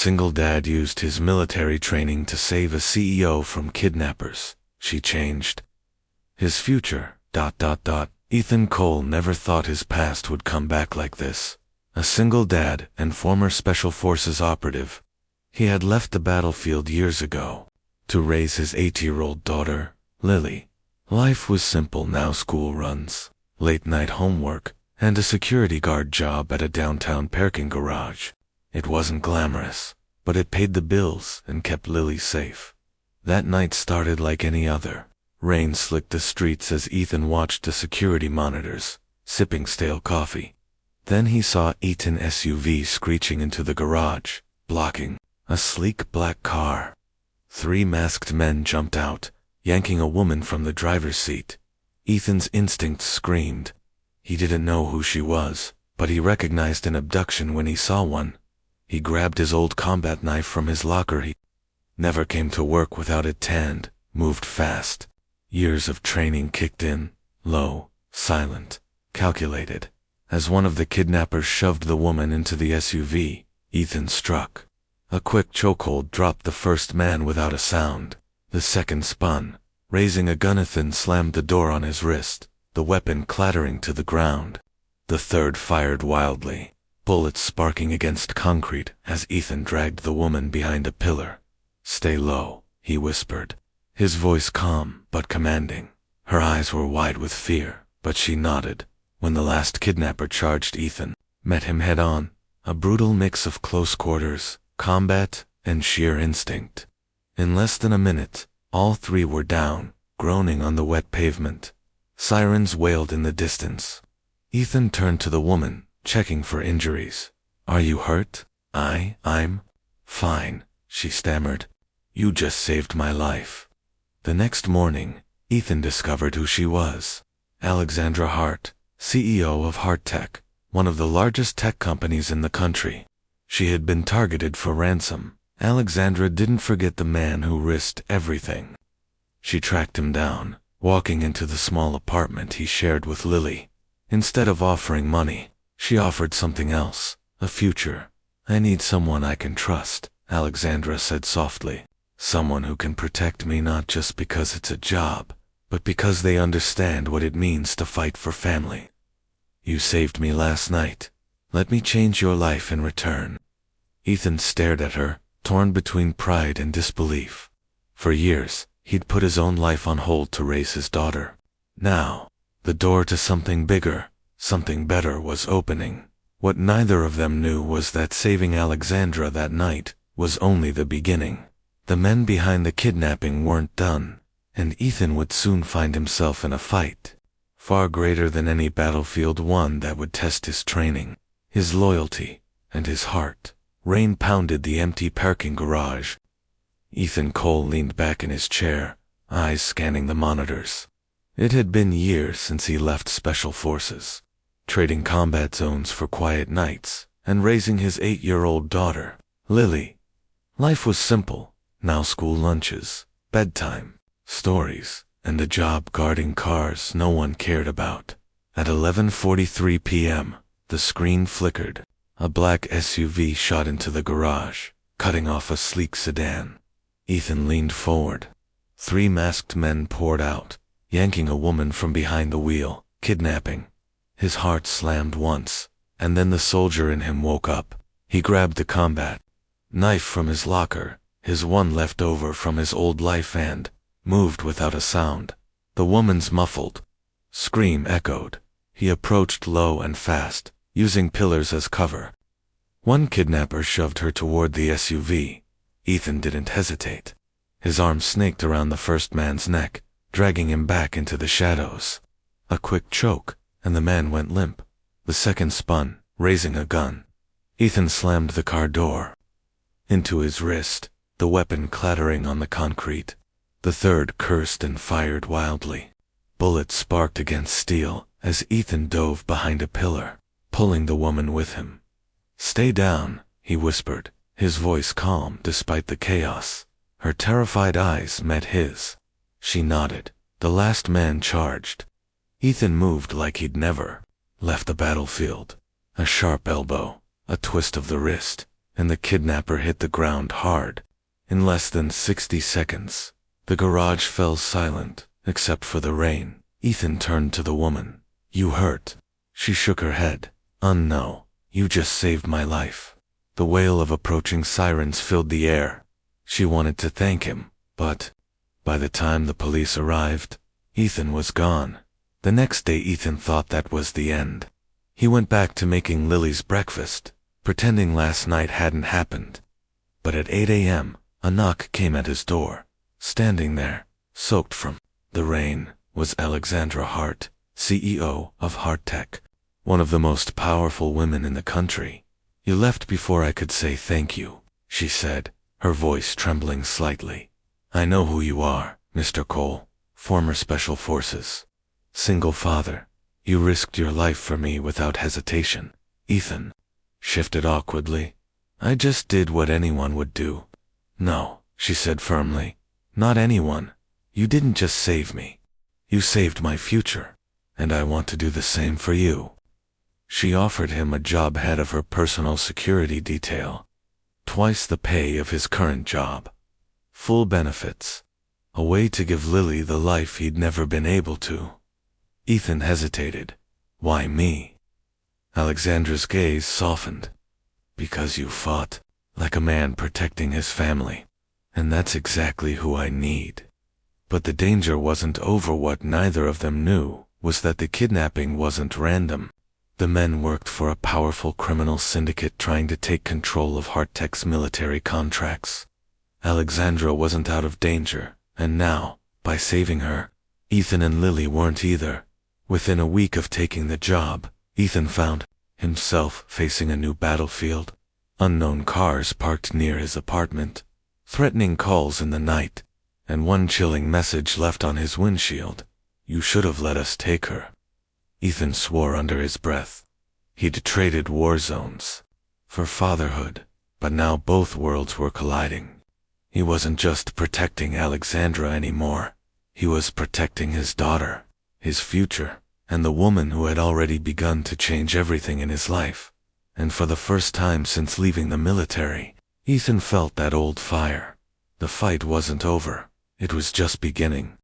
Single dad used his military training to save a CEO from kidnappers. She changed his future. Ethan Cole never thought his past would come back like this. A single dad and former Special Forces operative. He had left the battlefield years ago to raise his 8-year-old daughter, Lily. Life was simple now: school runs, late-night homework, and a security guard job at a downtown parking garage. It wasn't glamorous, but it paid the bills and kept Lily safe. That night started like any other. Rain slicked the streets as Ethan watched the security monitors, sipping stale coffee. Then he saw Ethan SUV screeching into the garage, blocking a sleek black car. 3 masked men jumped out, yanking a woman from the driver's seat. Ethan's instincts screamed. He didn't know who she was, but he recognized an abduction when he saw one. He grabbed his old combat knife from his locker. He never came to work without it tanned, moved fast. Years of training kicked in, low, silent, calculated. As one of the kidnappers shoved the woman into the SUV, Ethan struck. A quick chokehold dropped the first man without a sound. The second spun, raising a gun. Ethan slammed the door on his wrist, the weapon clattering to the ground. The third fired wildly, bullets sparking against concrete as Ethan dragged the woman behind a pillar. "Stay low," he whispered, his voice calm but commanding. Her eyes were wide with fear, but she nodded. When the last kidnapper charged, Ethan met him head-on, a brutal mix of close quarters, combat, and sheer instinct. In less than a minute, all 3 were down, groaning on the wet pavement. Sirens wailed in the distance. Ethan turned to the woman, checking for injuries. "Are you hurt?" I'm fine," she stammered. "You just saved my life." The next morning, Ethan discovered who she was. Alexandra Hart, CEO of Hart Tech, one of the largest tech companies in the country. She had been targeted for ransom. Alexandra didn't forget the man who risked everything. She tracked him down, walking into the small apartment he shared with Lily. Instead of offering money, she offered something else, a future. "I need someone I can trust," Alexandra said softly. "Someone who can protect me not just because it's a job, but because they understand what it means to fight for family. You saved me last night. Let me change your life in return." Ethan stared at her, torn between pride and disbelief. For years, he'd put his own life on hold to raise his daughter. Now, the door to something bigger, something better was opening. What neither of them knew was that saving Alexandra that night was only the beginning. The men behind the kidnapping weren't done, and Ethan would soon find himself in a fight, far greater than any battlefield, one that would test his training, his loyalty, and his heart. Rain pounded the empty parking garage. Ethan Cole leaned back in his chair, eyes scanning the monitors. It had been years since he left Special Forces, trading combat zones for quiet nights, and raising his 8-year-old daughter, Lily. Life was simple. Now school lunches, bedtime, stories, and a job guarding cars no one cared about. At 11:43 p.m., the screen flickered. A black SUV shot into the garage, cutting off a sleek sedan. Ethan leaned forward. 3 masked men poured out, yanking a woman from behind the wheel. Kidnapping. His heart slammed once, and then the soldier in him woke up. He grabbed the combat knife from his locker, his one left over from his old life, and moved without a sound. The woman's muffled scream echoed. He approached low and fast, using pillars as cover. One kidnapper shoved her toward the SUV. Ethan didn't hesitate. His arm snaked around the first man's neck, dragging him back into the shadows. A quick choke, and the man went limp. The second spun, raising a gun. Ethan slammed the car door into his wrist, the weapon clattering on the concrete. The third cursed and fired wildly. Bullets sparked against steel as Ethan dove behind a pillar, pulling the woman with him. "Stay down," he whispered, his voice calm despite the chaos. Her terrified eyes met his. She nodded. The last man charged. Ethan moved like he'd never left the battlefield. A sharp elbow, a twist of the wrist, and the kidnapper hit the ground hard. In less than 60 seconds, the garage fell silent, except for the rain. Ethan turned to the woman. "You hurt?" She shook her head. "No, you just saved my life." The wail of approaching sirens filled the air. She wanted to thank him, but by the time the police arrived, Ethan was gone. The next day Ethan thought that was the end. He went back to making Lily's breakfast, pretending last night hadn't happened. But at 8 a.m., a knock came at his door. Standing there, soaked from the rain, was Alexandra Hart, CEO of Hart-Tech, one of the most powerful women in the country. "You left before I could say thank you," she said, her voice trembling slightly. "I know who you are, Mr. Cole, former Special Forces. Single father. You risked your life for me without hesitation." Ethan shifted awkwardly. "I just did what anyone would do." "No," she said firmly. "Not anyone. You didn't just save me. You saved my future, and I want to do the same for you." She offered him a job head of her personal security detail. Twice the pay of his current job. Full benefits. A way to give Lily the life he'd never been able to. Ethan hesitated. "Why me?" Alexandra's gaze softened. "Because you fought like a man protecting his family. And that's exactly who I need." But the danger wasn't over. What neither of them knew was that the kidnapping wasn't random. The men worked for a powerful criminal syndicate trying to take control of Hart-Tech's military contracts. Alexandra wasn't out of danger, and now, by saving her, Ethan and Lily weren't either. Within a week of taking the job, Ethan found himself facing a new battlefield. Unknown cars parked near his apartment, threatening calls in the night, and one chilling message left on his windshield: "You should have let us take her." Ethan swore under his breath. He'd traded war zones for fatherhood, but now both worlds were colliding. He wasn't just protecting Alexandra anymore. He was protecting his daughter, his future, and the woman who had already begun to change everything in his life. And for the first time since leaving the military, Ethan felt that old fire. The fight wasn't over. It was just beginning.